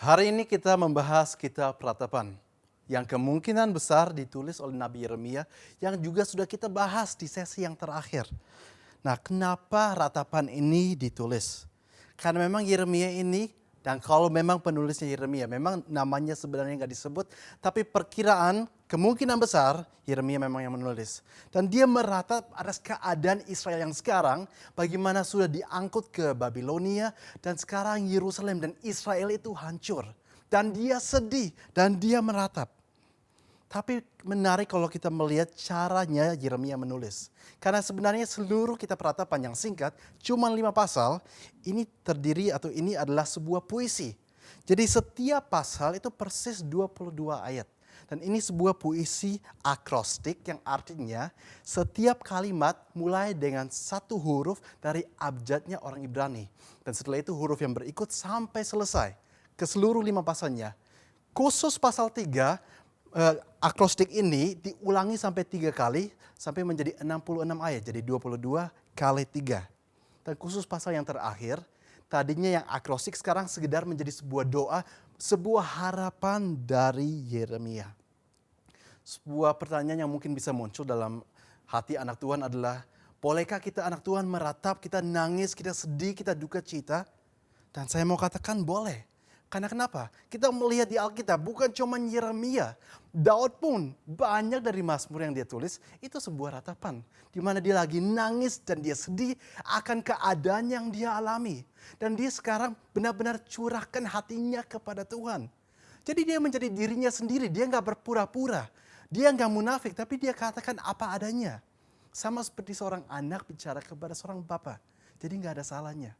Hari ini kita membahas kitab Ratapan yang kemungkinan besar ditulis oleh Nabi Yeremia yang juga sudah kita bahas di sesi yang terakhir. Nah, kenapa Ratapan ini ditulis? Karena memang Yeremia ini, dan kalau memang penulisnya Yeremia, memang namanya sebenarnya nggak disebut, tapi perkiraan kemungkinan besar Yeremia memang yang menulis. Dan dia meratap atas keadaan Israel yang sekarang, bagaimana sudah diangkut ke Babilonia, dan sekarang Yerusalem dan Israel itu hancur. Dan dia sedih, dan dia meratap. Tapi menarik kalau kita melihat caranya Yeremia menulis. Karena sebenarnya seluruh kitab Ratapan yang singkat, cuma 5 pasal, ini terdiri atau ini adalah sebuah puisi. Jadi setiap pasal itu persis 22 ayat. Dan ini sebuah puisi akrostik yang artinya setiap kalimat mulai dengan satu huruf dari abjadnya orang Ibrani. Dan setelah itu huruf yang berikut sampai selesai ke seluruh 5 pasalnya. Khusus pasal 3, akrostik ini diulangi sampai 3 kali sampai menjadi 66 ayat. Jadi 22 kali 3. Dan khusus pasal yang terakhir, tadinya yang akrostik sekarang sekedar menjadi sebuah doa, sebuah harapan dari Yeremia. Sebuah pertanyaan yang mungkin bisa muncul dalam hati anak Tuhan adalah, bolehkah kita anak Tuhan meratap, kita nangis, kita sedih, kita duka cita? Dan saya mau katakan boleh. Karena kenapa? Kita melihat di Alkitab bukan cuma Yeremia. Daud pun banyak dari Mazmur yang dia tulis itu sebuah ratapan. Di mana dia lagi nangis dan dia sedih akan keadaan yang dia alami. Dan dia sekarang benar-benar curahkan hatinya kepada Tuhan. Jadi dia menjadi dirinya sendiri, dia gak berpura-pura. Dia gak munafik tapi dia katakan apa adanya. Sama seperti seorang anak bicara kepada seorang bapa. Jadi gak ada salahnya.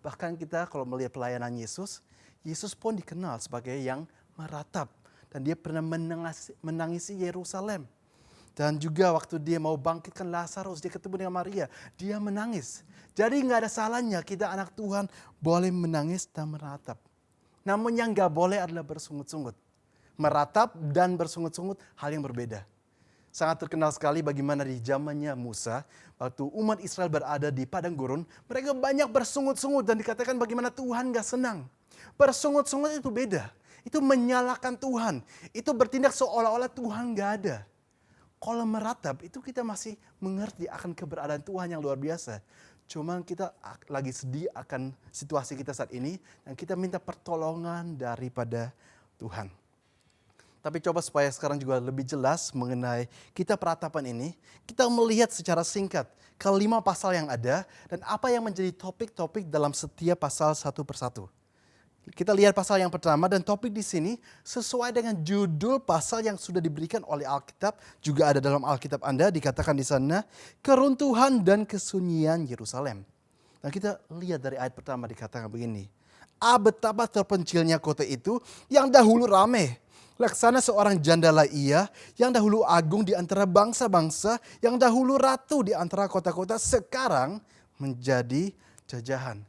Bahkan kita kalau melihat pelayanan Yesus, Yesus pun dikenal sebagai yang meratap. Dan dia pernah menangisi Yerusalem. Dan juga waktu dia mau bangkitkan Lazarus, dia ketemu dengan Maria. Dia menangis. Jadi gak ada salahnya kita anak Tuhan boleh menangis dan meratap. Namun yang gak boleh adalah bersungut-sungut. Meratap dan bersungut-sungut hal yang berbeda. Sangat terkenal sekali bagaimana di zamannya Musa, waktu umat Israel berada di padang gurun, mereka banyak bersungut-sungut dan dikatakan bagaimana Tuhan gak senang. Bersungut-sungut itu beda. Itu menyalahkan Tuhan. Itu bertindak seolah-olah Tuhan gak ada. Kalau meratap itu kita masih mengerti akan keberadaan Tuhan yang luar biasa. Cuma kita lagi sedih akan situasi kita saat ini dan kita minta pertolongan daripada Tuhan. Tapi coba supaya sekarang juga lebih jelas mengenai kitab Ratapan ini, kita melihat secara singkat kelima pasal yang ada dan apa yang menjadi topik-topik dalam setiap pasal satu persatu. Kita lihat pasal yang pertama dan topik di sini sesuai dengan judul pasal yang sudah diberikan oleh Alkitab, juga ada dalam Alkitab Anda, dikatakan di sana keruntuhan dan kesunyian Yerusalem. Dan kita lihat dari ayat pertama dikatakan begini. Betapa terpencilnya kota itu yang dahulu ramai. Laksana seorang jandala ia yang dahulu agung di antara bangsa-bangsa, yang dahulu ratu di antara kota-kota, sekarang menjadi jajahan.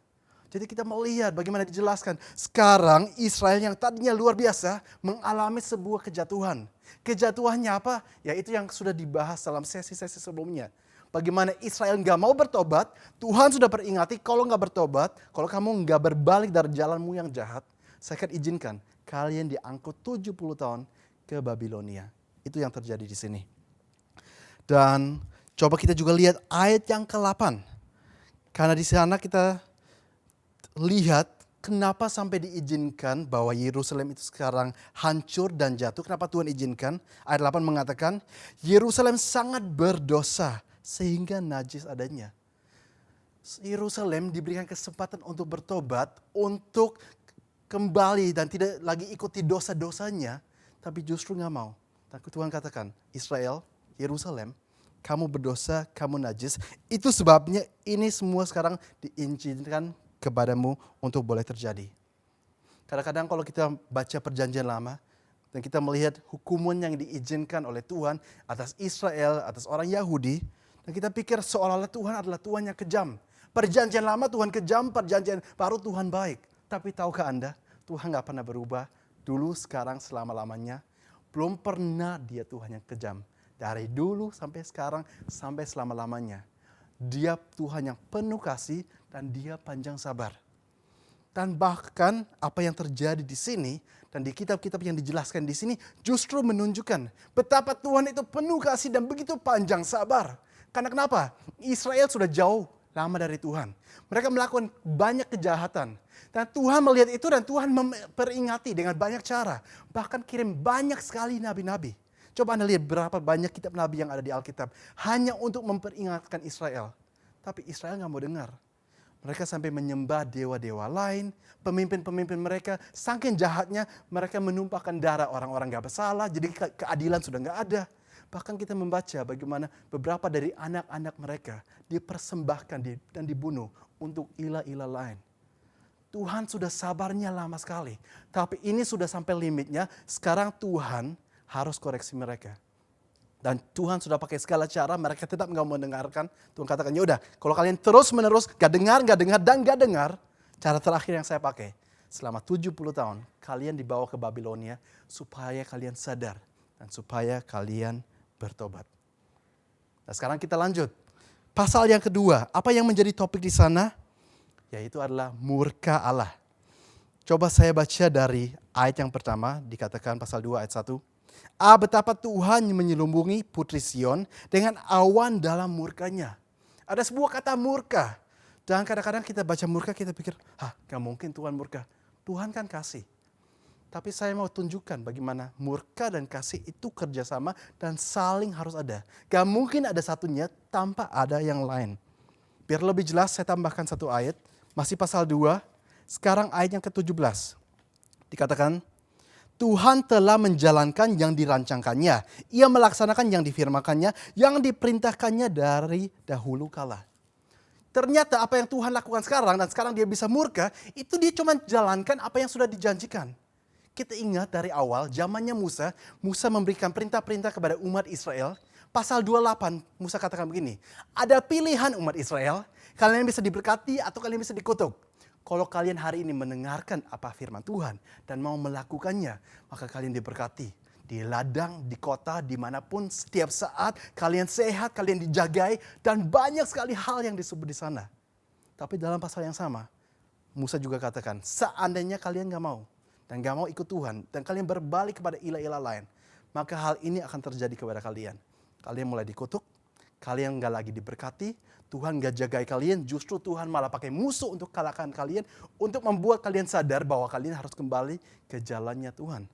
Jadi kita melihat bagaimana dijelaskan sekarang Israel yang tadinya luar biasa mengalami sebuah kejatuhan. Kejatuhannya apa? Ya itu yang sudah dibahas dalam sesi-sesi sebelumnya. Bagaimana Israel gak mau bertobat, Tuhan sudah peringati kalau gak bertobat, kalau kamu gak berbalik dari jalanmu yang jahat, saya akan izinkan kalian diangkut 70 tahun ke Babilonia. Itu yang terjadi di sini. Dan coba kita juga lihat ayat yang ke-8. Karena di sana kita lihat kenapa sampai diizinkan bahwa Yerusalem itu sekarang hancur dan jatuh. Kenapa Tuhan izinkan? Ayat 8 mengatakan, Yerusalem sangat berdosa sehingga najis adanya. Yerusalem diberikan kesempatan untuk bertobat, untuk kembali dan tidak lagi ikuti dosa-dosanya, tapi justru gak mau. Tapi Tuhan katakan, Israel, Yerusalem, kamu berdosa, kamu najis. Itu sebabnya ini semua sekarang diizinkan kepadamu untuk boleh terjadi. Kadang-kadang kalau kita baca perjanjian lama dan kita melihat hukuman yang diizinkan oleh Tuhan atas Israel, atas orang Yahudi, dan kita pikir seolah-olah Tuhan adalah Tuhan yang kejam. Perjanjian lama Tuhan kejam, perjanjian baru Tuhan baik. Tapi tahukah Anda, Tuhan gak pernah berubah. Dulu, sekarang, selama-lamanya. Belum pernah dia Tuhan yang kejam. Dari dulu sampai sekarang, sampai selama-lamanya. Dia Tuhan yang penuh kasih dan dia panjang sabar. Dan bahkan apa yang terjadi di sini dan di kitab-kitab yang dijelaskan di sini justru menunjukkan betapa Tuhan itu penuh kasih dan begitu panjang sabar. Karena kenapa? Israel sudah jauh lama dari Tuhan. Mereka melakukan banyak kejahatan. Dan Tuhan melihat itu dan Tuhan memperingati dengan banyak cara. Bahkan kirim banyak sekali nabi-nabi. Coba Anda lihat berapa banyak kitab nabi yang ada di Alkitab. Hanya untuk memperingatkan Israel. Tapi Israel nggak mau dengar. Mereka sampai menyembah dewa-dewa lain. Pemimpin-pemimpin mereka saking jahatnya mereka menumpahkan darah orang-orang gak bersalah. Jadi keadilan sudah gak ada. Bahkan kita membaca bagaimana beberapa dari anak-anak mereka dipersembahkan dan dibunuh untuk ilah-ilah lain. Tuhan sudah sabarnya lama sekali. Tapi ini sudah sampai limitnya. Sekarang Tuhan harus koreksi mereka. Dan Tuhan sudah pakai segala cara, mereka tetap nggak mau mendengarkan. Tuhan katakan, yaudah kalau kalian terus menerus gak dengar, dan gak dengar. Cara terakhir yang saya pakai, selama 70 tahun, kalian dibawa ke Babilonia supaya kalian sadar. Dan supaya kalian bertobat. Nah sekarang kita lanjut. Pasal yang kedua, apa yang menjadi topik di sana? Yaitu adalah murka Allah. Coba saya baca dari ayat yang pertama, dikatakan pasal 2 ayat 1. Betapa Tuhan menyelubungi putri Sion dengan awan dalam murkanya. Ada sebuah kata murka. Dan kadang-kadang kita baca murka kita pikir, gak mungkin Tuhan murka. Tuhan kan kasih. Tapi saya mau tunjukkan bagaimana murka dan kasih itu kerjasama dan saling harus ada. Gak mungkin ada satunya tanpa ada yang lain. Biar lebih jelas saya tambahkan satu ayat. Masih pasal 2. Sekarang ayat yang ke-17. Dikatakan, Tuhan telah menjalankan yang dirancangkannya. Ia melaksanakan yang difirmankannya, yang diperintahkannya dari dahulu kala. Ternyata apa yang Tuhan lakukan sekarang dan sekarang dia bisa murka, itu dia cuma jalankan apa yang sudah dijanjikan. Kita ingat dari awal zamannya Musa memberikan perintah-perintah kepada umat Israel. Pasal 28 Musa katakan begini, ada pilihan umat Israel, kalian bisa diberkati atau kalian bisa dikutuk. Kalau kalian hari ini mendengarkan apa firman Tuhan dan mau melakukannya, maka kalian diberkati. Di ladang, di kota, dimanapun, setiap saat kalian sehat, kalian dijagai, dan banyak sekali hal yang disebut di sana. Tapi dalam pasal yang sama, Musa juga katakan, seandainya kalian gak mau, dan gak mau ikut Tuhan, dan kalian berbalik kepada ilah-ilah lain, maka hal ini akan terjadi kepada kalian. Kalian mulai dikutuk, kalian gak lagi diberkati, Tuhan gak jagai kalian, justru Tuhan malah pakai musuh untuk kalahkan kalian, untuk membuat kalian sadar bahwa kalian harus kembali ke jalannya Tuhan.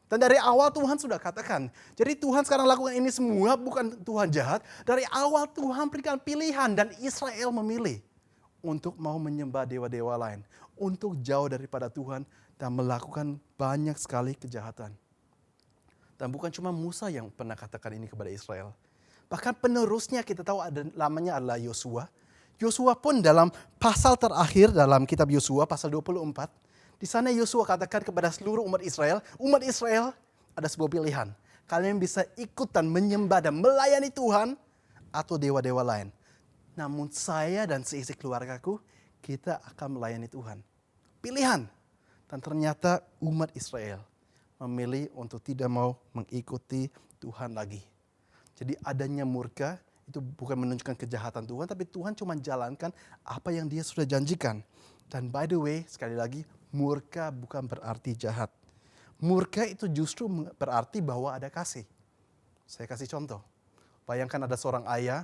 Dan dari awal Tuhan sudah katakan, jadi Tuhan sekarang lakukan ini semua bukan Tuhan jahat, dari awal Tuhan berikan pilihan dan Israel memilih untuk mau menyembah dewa-dewa lain, untuk jauh daripada Tuhan dan melakukan banyak sekali kejahatan. Dan bukan cuma Musa yang pernah katakan ini kepada Israel. Bahkan penerusnya kita tahu namanya adalah Yosua. Yosua pun dalam pasal terakhir dalam kitab Yosua, pasal 24. Di sana Yosua katakan kepada seluruh umat Israel ada sebuah pilihan. Kalian bisa ikutan menyembah dan melayani Tuhan atau dewa-dewa lain. Namun saya dan seisi keluargaku, kita akan melayani Tuhan. Pilihan. Dan ternyata umat Israel memilih untuk tidak mau mengikuti Tuhan lagi. Jadi adanya murka itu bukan menunjukkan kejahatan Tuhan, tapi Tuhan cuma jalankan apa yang dia sudah janjikan. Dan by the way, sekali lagi, murka bukan berarti jahat. Murka itu justru berarti bahwa ada kasih. Saya kasih contoh. Bayangkan ada seorang ayah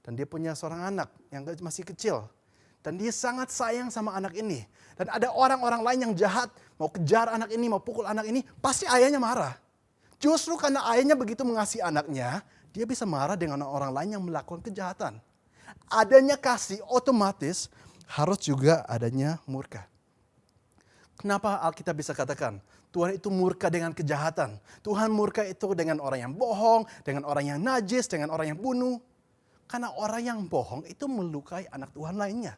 dan dia punya seorang anak yang masih kecil. Dan dia sangat sayang sama anak ini. Dan ada orang-orang lain yang jahat, mau kejar anak ini, mau pukul anak ini, pasti ayahnya marah. Justru karena ayahnya begitu mengasihi anaknya, dia bisa marah dengan orang lain yang melakukan kejahatan. Adanya kasih otomatis harus juga adanya murka. Kenapa Alkitab bisa katakan Tuhan itu murka dengan kejahatan? Tuhan murka itu dengan orang yang bohong, dengan orang yang najis, dengan orang yang bunuh. Karena orang yang bohong itu melukai anak Tuhan lainnya.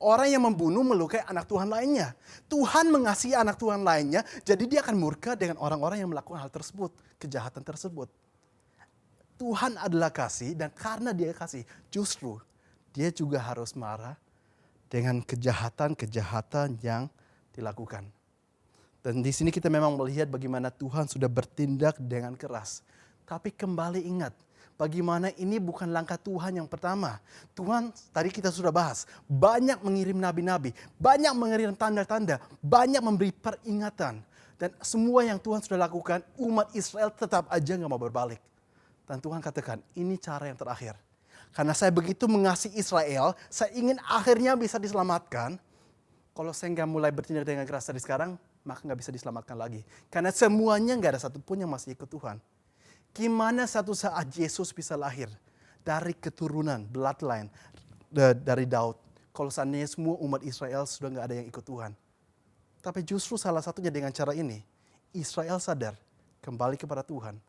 Orang yang membunuh melukai anak Tuhan lainnya. Tuhan mengasihi anak Tuhan lainnya, jadi dia akan murka dengan orang-orang yang melakukan hal tersebut, kejahatan tersebut. Tuhan adalah kasih dan karena dia kasih, justru dia juga harus marah dengan kejahatan-kejahatan yang dilakukan. Dan di sini kita memang melihat bagaimana Tuhan sudah bertindak dengan keras. Tapi kembali ingat bagaimana ini bukan langkah Tuhan yang pertama. Tuhan tadi kita sudah bahas, banyak mengirim nabi-nabi, banyak mengirim tanda-tanda, banyak memberi peringatan. Dan semua yang Tuhan sudah lakukan, umat Israel tetap aja gak mau berbalik. Dan Tuhan katakan, ini cara yang terakhir. Karena saya begitu mengasihi Israel, saya ingin akhirnya bisa diselamatkan. Kalau saya nggak mulai bertindak dengan keras dari sekarang, maka nggak bisa diselamatkan lagi. Karena semuanya nggak ada satupun yang masih ikut Tuhan. Gimana satu saat Yesus bisa lahir dari keturunan, bloodline, dari Daud. Kalau seandainya semua umat Israel sudah nggak ada yang ikut Tuhan. Tapi justru salah satunya dengan cara ini, Israel sadar kembali kepada Tuhan.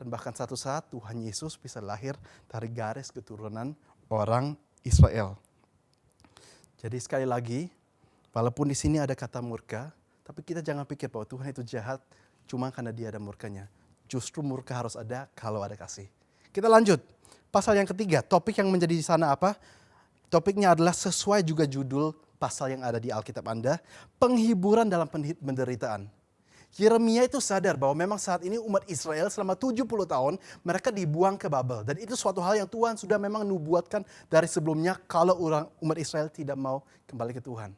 Dan bahkan satu saat Tuhan Yesus bisa lahir dari garis keturunan orang Israel. Jadi sekali lagi, walaupun di sini ada kata murka, tapi kita jangan pikir bahwa Tuhan itu jahat cuma karena dia ada murkanya. Justru murka harus ada kalau ada kasih. Kita lanjut. Pasal yang ketiga, topik yang menjadi di sana apa? Topiknya adalah sesuai juga judul pasal yang ada di Alkitab Anda, penghiburan dalam penderitaan. Yeremia itu sadar bahwa memang saat ini umat Israel selama 70 tahun mereka dibuang ke Babel. Dan itu suatu hal yang Tuhan sudah memang nubuatkan dari sebelumnya kalau umat Israel tidak mau kembali ke Tuhan.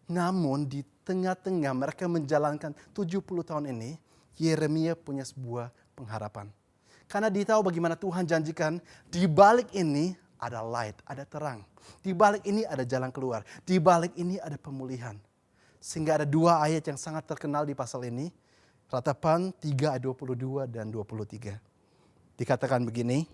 Namun di tengah-tengah mereka menjalankan 70 tahun ini, Yeremia punya sebuah pengharapan. Karena dia tahu bagaimana Tuhan janjikan, di balik ini ada light, ada terang. Di balik ini ada jalan keluar. Di balik ini ada pemulihan. Sehingga ada dua ayat yang sangat terkenal di pasal ini. Ratapan 3 ayat 22 dan 23. Dikatakan begini.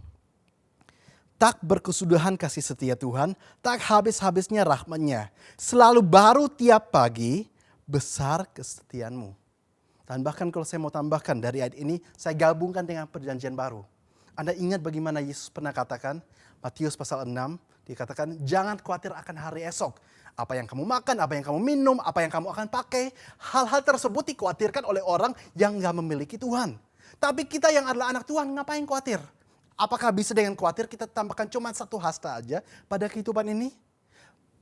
Tak berkesudahan kasih setia Tuhan, tak habis-habisnya rahmat-Nya. Selalu baru tiap pagi, besar kesetiaanmu. Dan bahkan kalau saya mau tambahkan dari ayat ini, saya gabungkan dengan perjanjian baru. Anda ingat bagaimana Yesus pernah katakan, Matius pasal 6, dikatakan jangan khawatir akan hari esok. Apa yang kamu makan, apa yang kamu minum, apa yang kamu akan pakai. Hal-hal tersebut dikhawatirkan oleh orang yang gak memiliki Tuhan. Tapi kita yang adalah anak Tuhan, ngapain khawatir? Apakah bisa dengan khawatir kita tambahkan cuma satu hasta aja pada kehidupan ini?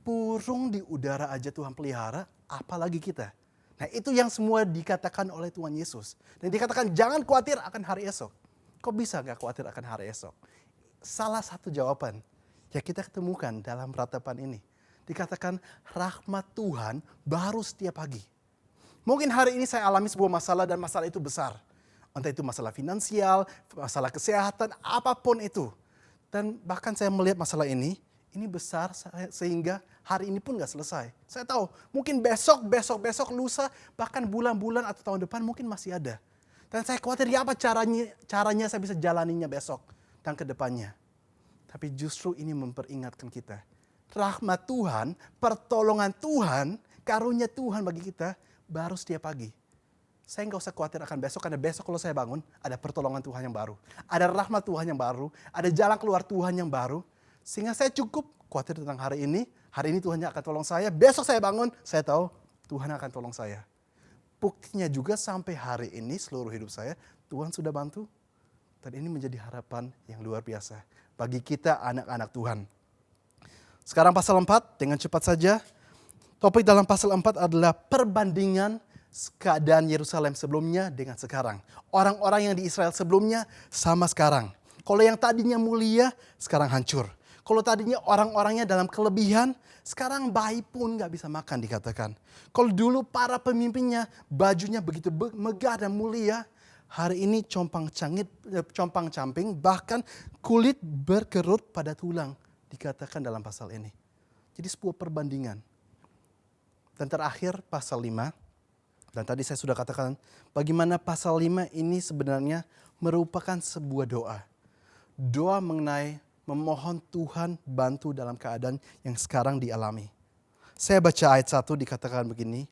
Burung di udara aja Tuhan pelihara, apalagi kita. Nah itu yang semua dikatakan oleh Tuhan Yesus. Dan dikatakan jangan khawatir akan hari esok. Kok bisa gak khawatir akan hari esok? Salah satu jawaban yang kita ketemukan dalam ratapan ini. Dikatakan rahmat Tuhan baru setiap pagi. Mungkin hari ini saya alami sebuah masalah dan masalah itu besar. Entah itu masalah finansial, masalah kesehatan, apapun itu. Dan bahkan saya melihat masalah ini besar sehingga hari ini pun gak selesai. Saya tahu mungkin besok, lusa, bahkan bulan-bulan atau tahun depan mungkin masih ada. Dan saya khawatir ya apa caranya saya bisa jalaninya besok dan ke depannya. Tapi justru ini memperingatkan kita. Rahmat Tuhan, pertolongan Tuhan, karunia Tuhan bagi kita baru setiap pagi. Saya nggak usah khawatir akan besok, karena besok kalau saya bangun ada pertolongan Tuhan yang baru. Ada rahmat Tuhan yang baru, ada jalan keluar Tuhan yang baru. Sehingga saya cukup khawatir tentang hari ini Tuhan yang akan tolong saya. Besok saya bangun, saya tahu Tuhan akan tolong saya. Buktinya juga sampai hari ini seluruh hidup saya, Tuhan sudah bantu. Dan ini menjadi harapan yang luar biasa bagi kita anak-anak Tuhan. Sekarang pasal 4, dengan cepat saja. Topik dalam pasal 4 adalah perbandingan keadaan Yerusalem sebelumnya dengan sekarang. Orang-orang yang di Israel sebelumnya sama sekarang. Kalau yang tadinya mulia, sekarang hancur. Kalau tadinya orang-orangnya dalam kelebihan, sekarang bayi pun gak bisa makan dikatakan. Kalau dulu para pemimpinnya bajunya begitu megah dan mulia, hari ini compang-camping, bahkan kulit berkerut pada tulang. Dikatakan dalam pasal ini. Jadi sebuah perbandingan. Dan terakhir pasal 5. Dan tadi saya sudah katakan bagaimana pasal 5 ini sebenarnya merupakan sebuah doa. Doa mengenai memohon Tuhan bantu dalam keadaan yang sekarang dialami. Saya baca ayat 1 dikatakan begini.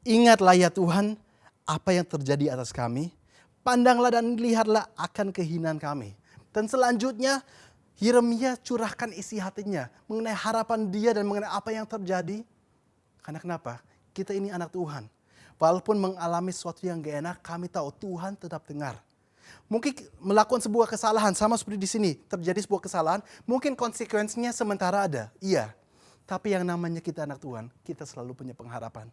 Ingatlah ya Tuhan apa yang terjadi atas kami. Pandanglah dan lihatlah akan kehinaan kami. Dan selanjutnya Yeremia curahkan isi hatinya mengenai harapan dia dan mengenai apa yang terjadi. Karena kenapa? Kita ini anak Tuhan. Walaupun mengalami sesuatu yang gak enak, kami tahu Tuhan tetap dengar. Mungkin melakukan sebuah kesalahan, sama seperti di sini. Terjadi sebuah kesalahan, mungkin konsekuensinya sementara ada. Iya, tapi yang namanya kita anak Tuhan, kita selalu punya pengharapan.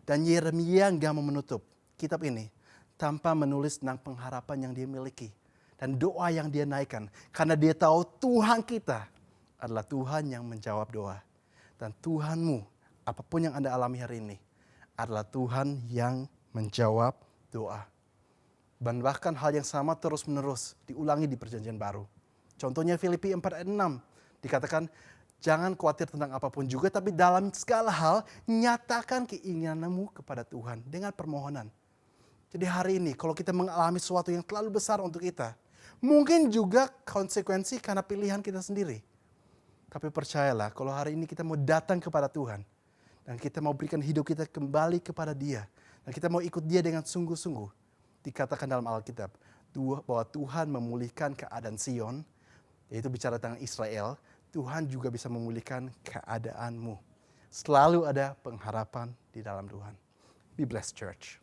Dan Yeremia gak mau menutup kitab ini tanpa menulis tentang pengharapan yang dia miliki. dan doa yang dia naikkan. Karena dia tahu Tuhan kita adalah Tuhan yang menjawab doa. Dan Tuhanmu, apapun yang Anda alami hari ini, adalah Tuhan yang menjawab doa. Dan bahkan hal yang sama terus-menerus diulangi di perjanjian baru. Contohnya Filipi 4 ayat 6 dikatakan, jangan khawatir tentang apapun juga, tapi dalam segala hal nyatakan keinginanmu kepada Tuhan dengan permohonan. Jadi hari ini kalau kita mengalami sesuatu yang terlalu besar untuk kita, mungkin juga konsekuensi karena pilihan kita sendiri. Tapi percayalah kalau hari ini kita mau datang kepada Tuhan, dan kita mau berikan hidup kita kembali kepada Dia, dan kita mau ikut Dia dengan sungguh-sungguh, dikatakan dalam Alkitab bahwa Tuhan memulihkan keadaan Sion, yaitu bicara tentang Israel, Tuhan juga bisa memulihkan keadaanmu. Selalu ada pengharapan di dalam Tuhan. Be blessed, church.